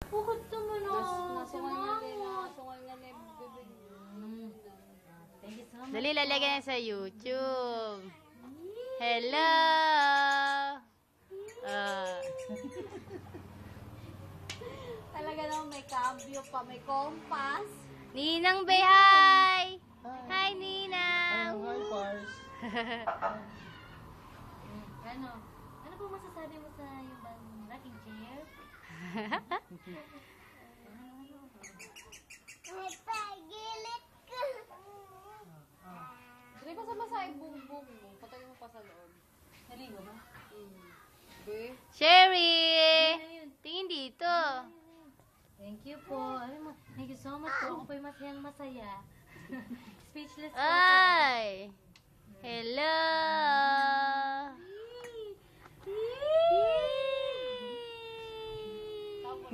Bakit naman Nasungal nga ni bebe. Thank you so much. Dali, lalagyan na sa YouTube. Hello! Talaga naman may cambio pa, may compass. Ninang Bay, hi! Hi, Ninang! Hi, Pars. Ano po masasabi mo sa yung rocking chair? Dali pa sa masay bumbong mo. Patay mo pa sa loob. Naligo ba? Be. Sherry! Tingin dito. Thank you po. Thank you so much po. Ako po'y masayang masaya. Speechless po. Ay! Hello! Tapos